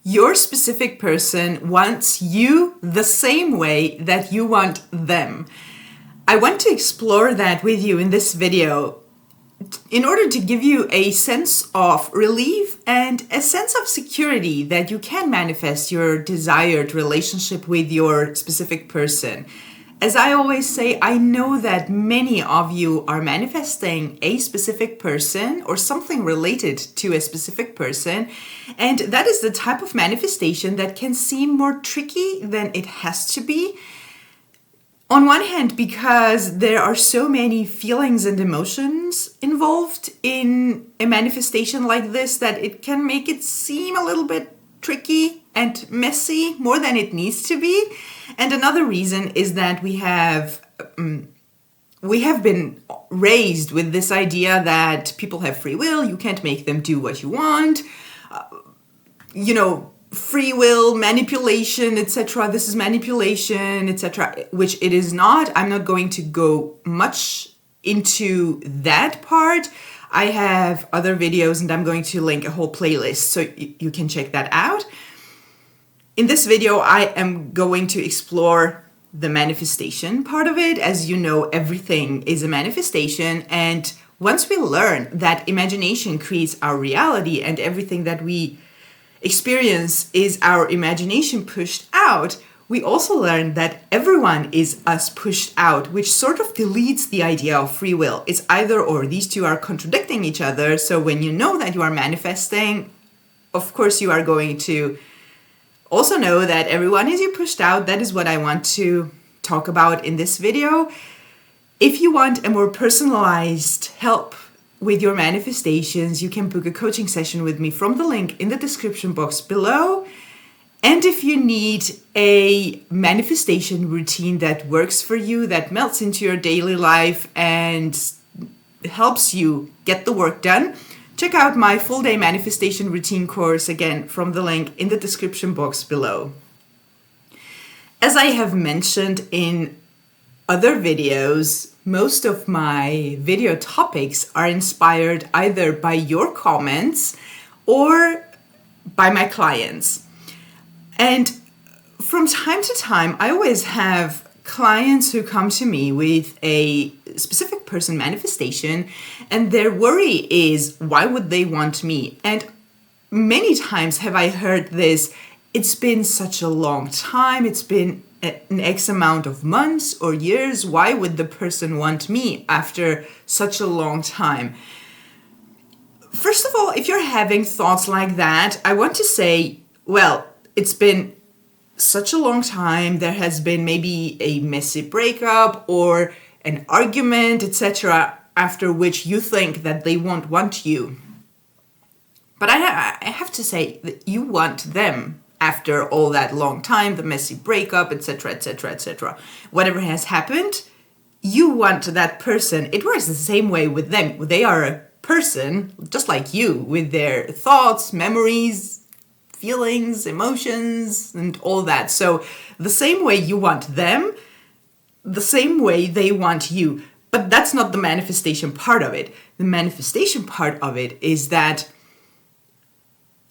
your specific person wants you the same way that you want them. I want to explore that with you in this video in order to give you a sense of relief and a sense of security that you can manifest your desired relationship with your specific person. As I always say, I know that many of you are manifesting a specific person or something related to a specific person, and that is the type of manifestation that can seem more tricky than it has to be. On one hand, because there are so many feelings and emotions involved in a manifestation like this that it can make it seem a little bit tricky and messy, more than it needs to be. And another reason is that we have been raised with this idea that people have free will, you can't make them do what you want, free will, manipulation, etc. This is manipulation, etc., which it is not. I'm not going to go much into that part. I have other videos and I'm going to link a whole playlist so you can check that out. In this video, I am going to explore the manifestation part of it. As you know, everything is a manifestation. And once we learn that imagination creates our reality and everything that we experience is our imagination pushed out, we also learn that everyone is us pushed out, which sort of deletes the idea of free will. It's either or. These two are contradicting each other. So when you know that you are manifesting, of course you are going to also know that everyone is you pushed out. That is what I want to talk about in this video. If you want a more personalized help with your manifestations, you can book a coaching session with me from the link in the description box below. And if you need a manifestation routine that works for you, that melts into your daily life and helps you get the work done, check out my full day manifestation routine course, again, from the link in the description box below. As I have mentioned in other videos, most of my video topics are inspired either by your comments or by my clients. And from time to time, I always have clients who come to me with a specific person manifestation, and their worry is, why would they want me? And many times have I heard this, it's been such a long time, it's been an X amount of months or years, why would the person want me after such a long time? First of all, if you're having thoughts like that, I want to say, well, it's been such a long time, there has been maybe a messy breakup or an argument, etc., after which you think that they won't want you. But I have to say that you want them after all that long time, the messy breakup, etc., etc., etc. Whatever has happened, you want that person. It works the same way with them. They are a person, just like you, with their thoughts, memories, feelings, emotions, and all that. So the same way you want them, the same way they want you. But that's not the manifestation part of it. The manifestation part of it is that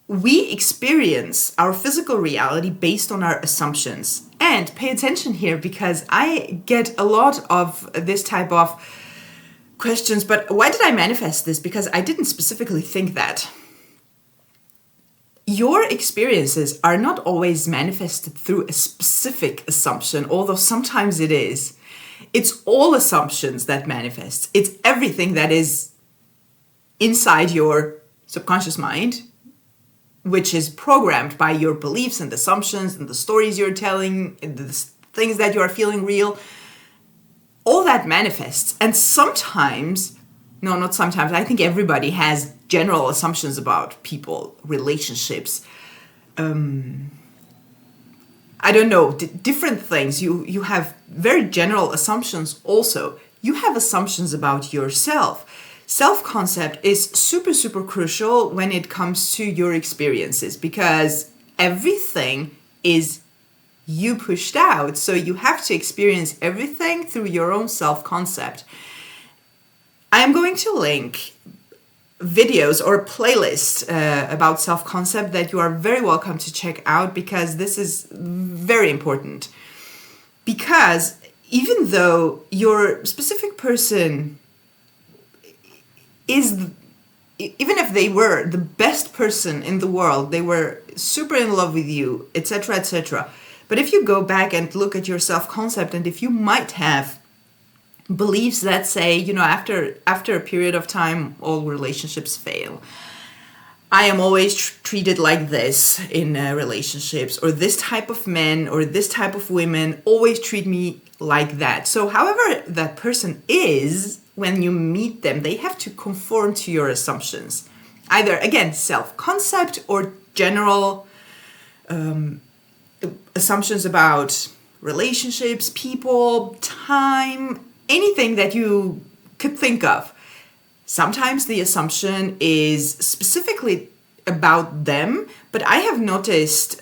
we experience our physical reality based on our assumptions. And pay attention here, because I get a lot of this type of questions, but why did I manifest this? Because I didn't specifically think that. Your experiences are not always manifested through a specific assumption, although sometimes it is. It's all assumptions that manifest. It's everything that is inside your subconscious mind, which is programmed by your beliefs and assumptions and the stories you're telling, and the things that you are feeling real. All that manifests. And sometimes, no, not sometimes, I think everybody has general assumptions about people, relationships, I don't know, different things. You have very general assumptions also. You have assumptions about yourself. Self-concept is super, super crucial when it comes to your experiences, because everything is you pushed out. So you have to experience everything through your own self-concept. I'm going to link videos or playlists about self-concept that you are very welcome to check out, because this is very important. Because even though your specific person is, even if they were the best person in the world, they were super in love with you, etc., etc., but if you go back and look at your self-concept, and if you might have beliefs that say, after a period of time, all relationships fail. I am always treated like this in relationships, or this type of men or this type of women always treat me like that. So however that person is, when you meet them, they have to conform to your assumptions. Either, again, self-concept or general assumptions about relationships, people, time, anything that you could think of. Sometimes the assumption is specifically about them, but I have noticed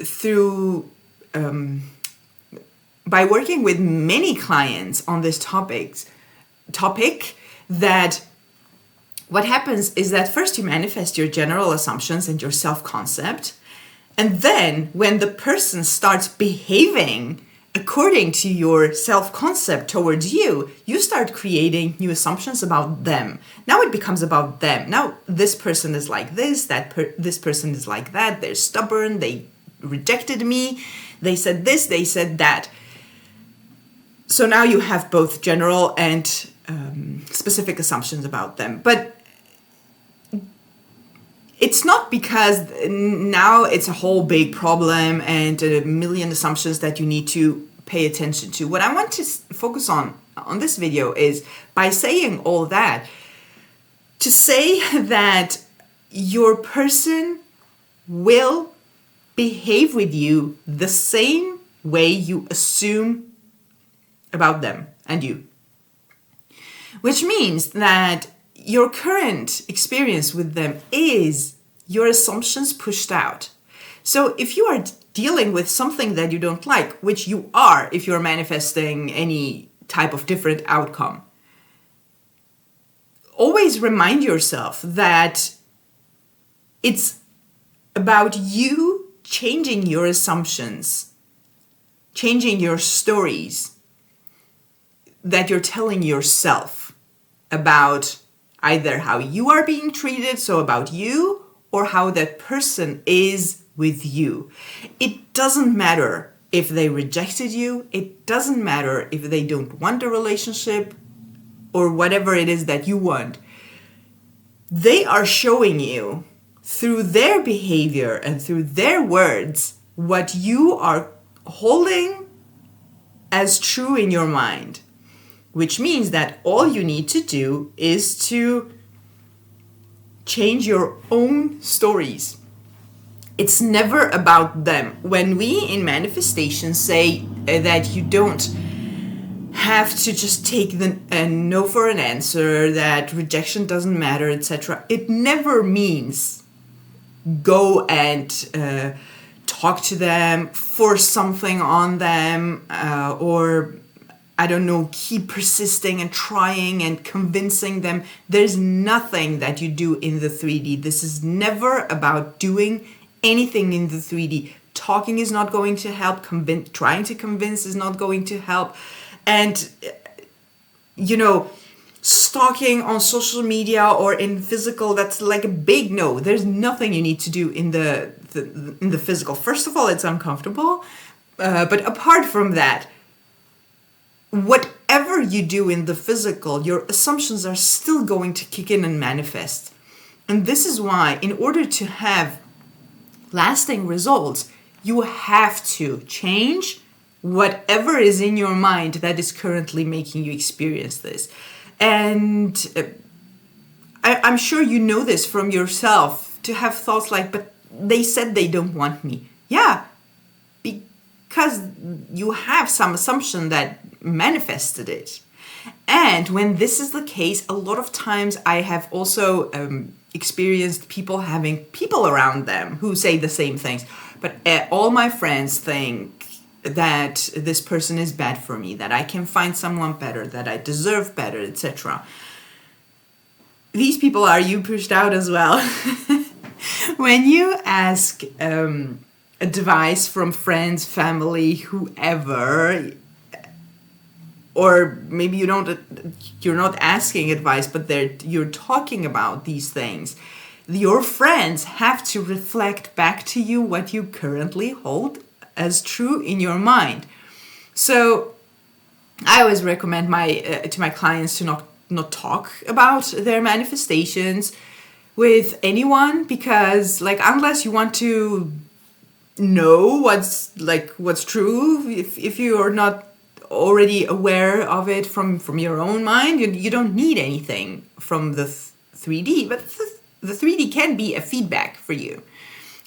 through, by working with many clients on this topic, that what happens is that first you manifest your general assumptions and your self-concept, and then when the person starts behaving according to your self-concept towards you, you start creating new assumptions about them. Now it becomes about them. Now this person is like this, this person is like that, they're stubborn, they rejected me, they said this, they said that. So now you have both general and specific assumptions about them. But it's not because now it's a whole big problem and a million assumptions that you need to pay attention to. What I want to focus on this video is, by saying all that, to say that your person will behave with you the same way you assume about them and you. Which means that your current experience with them is your assumptions pushed out. So if you are dealing with something that you don't like, which you are if you're manifesting any type of different outcome, always remind yourself that it's about you changing your assumptions, changing your stories that you're telling yourself about either how you are being treated, so about you, or how that person is with you. It doesn't matter if they rejected you. It doesn't matter if they don't want a relationship or whatever it is that you want. They are showing you through their behavior and through their words what you are holding as true in your mind. Which means that all you need to do is to change your own stories. It's never about them. When we in manifestation say that you don't have to just take the no for an answer, that rejection doesn't matter, etc., it never means go and talk to them, force something on them, or I don't know, keep persisting and trying and convincing them. There's nothing that you do in the 3D. This is never about doing anything in the 3D. Talking is not going to help. Trying to convince is not going to help. And, stalking on social media or in physical, that's like a big no. There's nothing you need to do in the physical. First of all, it's uncomfortable. But apart from that, whatever you do in the physical, your assumptions are still going to kick in and manifest. And this is why, in order to have lasting results, you have to change whatever is in your mind that is currently making you experience this. And I'm sure you know this from yourself, to have thoughts like, but they said they don't want me. Yeah, because you have some assumption that manifested it. And when this is the case, a lot of times I have also experienced people having people around them who say the same things. But all my friends think that this person is bad for me, that I can find someone better, that I deserve better, etc. these people are you pushed out as well. When you ask advice from friends, family, whoever, or maybe you're not asking advice, but you're talking about these things, your friends have to reflect back to you what you currently hold as true in your mind. So I always recommend to my clients to not talk about their manifestations with anyone, because unless you want to know what's true, if you are not already aware of it from your own mind, you don't need anything from the 3D. But the 3D can be a feedback for you.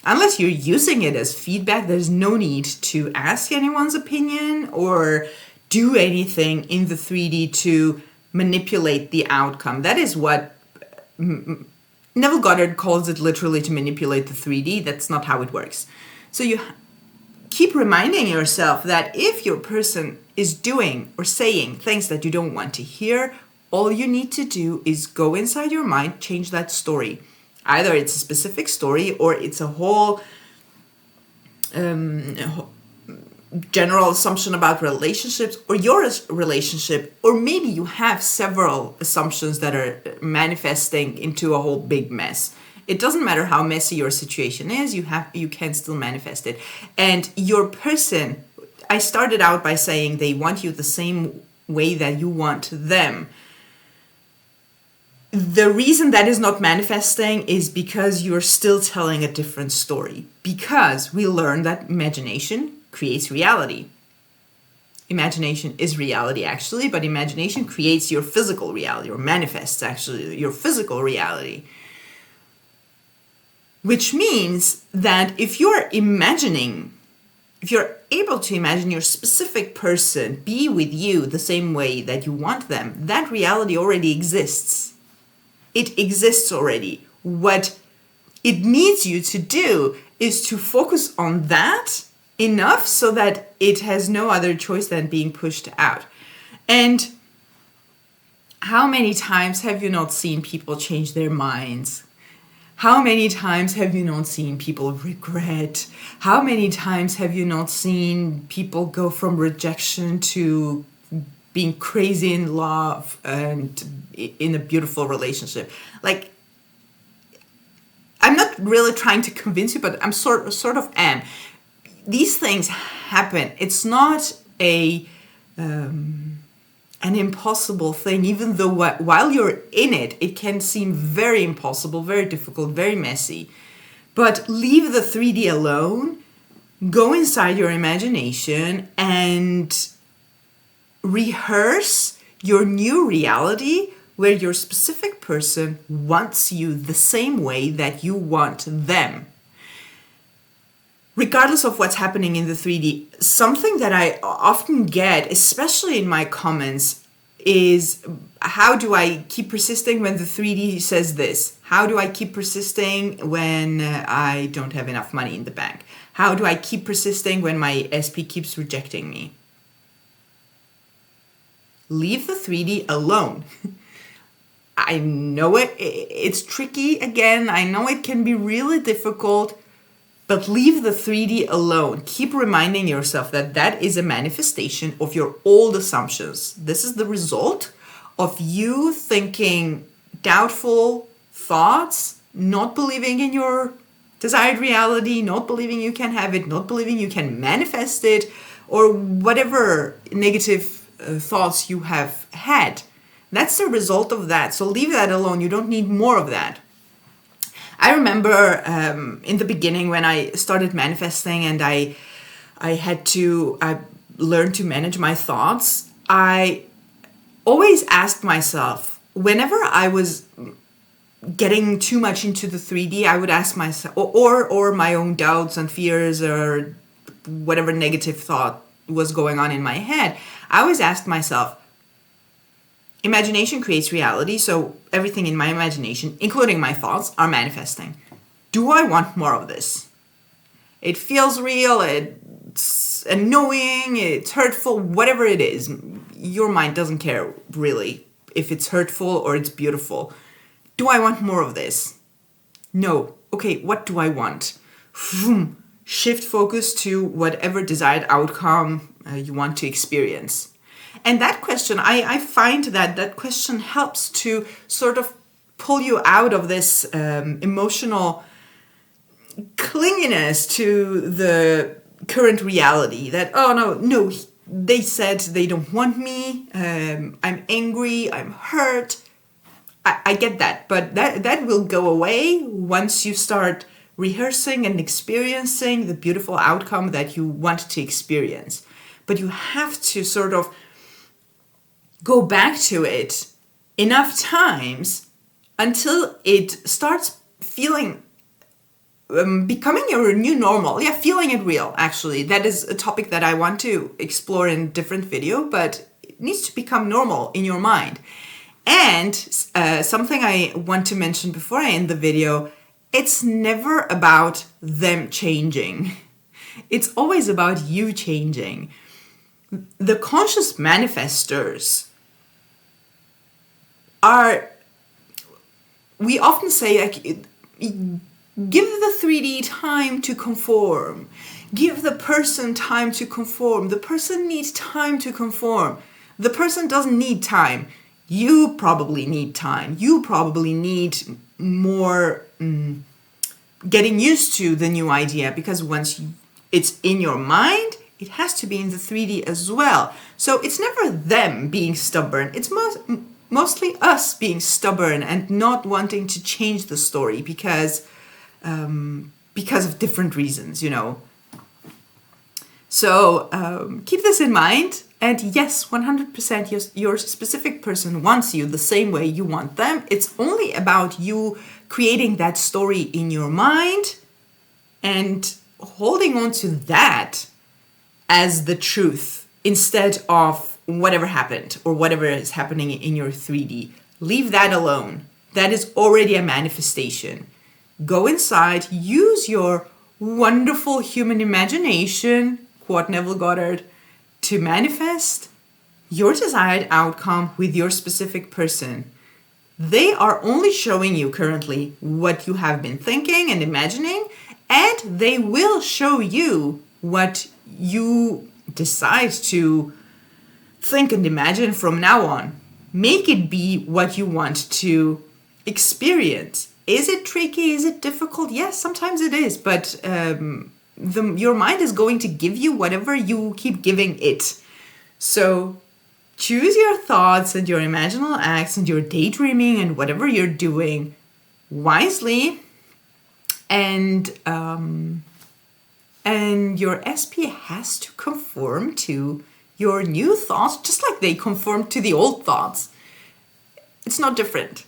Unless you're using it as feedback, there's no need to ask anyone's opinion or do anything in the 3D to manipulate the outcome. That is what Neville Goddard calls it, literally, to manipulate the 3D. That's not how it works. So you keep reminding yourself that if your person is doing or saying things that you don't want to hear, all you need to do is go inside your mind, change that story. Either it's a specific story or it's a whole general assumption about relationships or your relationship, or maybe you have several assumptions that are manifesting into a whole big mess. It doesn't matter how messy your situation is, you can still manifest it. And your person, I started out by saying they want you the same way that you want them. The reason that is not manifesting is because you're still telling a different story. Because we learned that imagination creates reality. Imagination is reality, actually, but imagination creates your physical reality, or manifests, actually, your physical reality. Which means that if you're able to imagine your specific person be with you the same way that you want them, that reality already exists. It exists already. What it needs you to do is to focus on that enough so that it has no other choice than being pushed out. And how many times have you not seen people change their minds? How many times have you not seen people regret? How many times have you not seen people go from rejection to being crazy in love and in a beautiful relationship? I'm not really trying to convince you, but I'm sort of am. These things happen. It's not an impossible thing, even though while you're in it, it can seem very impossible, very difficult, very messy. But leave the 3D alone, go inside your imagination and rehearse your new reality where your specific person wants you the same way that you want them. Regardless of what's happening in the 3D, something that I often get, especially in my comments, is how do I keep persisting when the 3D says this? How do I keep persisting when I don't have enough money in the bank? How do I keep persisting when my SP keeps rejecting me? Leave the 3D alone. I know it's tricky again. I know it can be really difficult. But leave the 3D alone. Keep reminding yourself that that is a manifestation of your old assumptions. This is the result of you thinking doubtful thoughts, not believing in your desired reality, not believing you can have it, not believing you can manifest it, or whatever negative thoughts you have had. That's the result of that. So leave that alone. You don't need more of that. I remember in the beginning when I started manifesting and I learned to manage my thoughts, I always asked myself, whenever I was getting too much into the 3D, I would ask myself, or my own doubts and fears or whatever negative thought was going on in my head, I always asked myself, imagination creates reality, so everything in my imagination, including my thoughts, are manifesting. Do I want more of this? It feels real, it's annoying, it's hurtful, whatever it is. Your mind doesn't care, really, if it's hurtful or it's beautiful. Do I want more of this? No. Okay, what do I want? Shift focus to whatever desired outcome you want to experience. And that question, I find that question helps to sort of pull you out of this emotional clinginess to the current reality that, oh no, they said they don't want me, I'm angry, I'm hurt. I get that, but that will go away once you start rehearsing and experiencing the beautiful outcome that you want to experience. But you have to sort of go back to it enough times until it starts feeling, becoming your new normal. Yeah, feeling it real, actually. That is a topic that I want to explore in a different video, but it needs to become normal in your mind. And something I want to mention before I end the video, it's never about them changing. It's always about you changing. The conscious manifestors are, we often say, like, give the 3D time to conform. Give the person time to conform. The person needs time to conform. The person doesn't need time. You probably need time. You probably need more getting used to the new idea, because once it's in your mind, it has to be in the 3D as well. So it's never them being stubborn. It's mostly us being stubborn and not wanting to change the story because of different reasons, you know. So keep this in mind. And yes, 100% your specific person wants you the same way you want them. It's only about you creating that story in your mind and holding on to that as the truth instead of whatever happened or whatever is happening in your 3D. Leave that alone. That is already a manifestation. Go inside, use your wonderful human imagination, quote Neville Goddard, to manifest your desired outcome with your specific person. They are only showing you currently what you have been thinking and imagining, and they will show you what you decide to think and imagine from now on. Make it be what you want to experience. Is it tricky? Is it difficult? Yes, sometimes it is, but your mind is going to give you whatever you keep giving it. So choose your thoughts and your imaginal acts and your daydreaming and whatever you're doing wisely, and your SP has to conform to your new thoughts, just like they conform to the old thoughts. It's not different.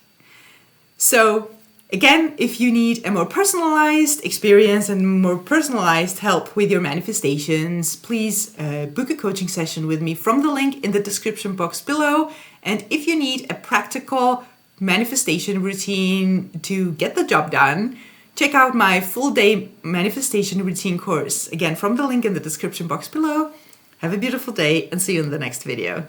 So again, if you need a more personalized experience and more personalized help with your manifestations, please book a coaching session with me from the link in the description box below. And if you need a practical manifestation routine to get the job done, check out my full day manifestation routine course. Again, from the link in the description box below. Have a beautiful day and see you in the next video.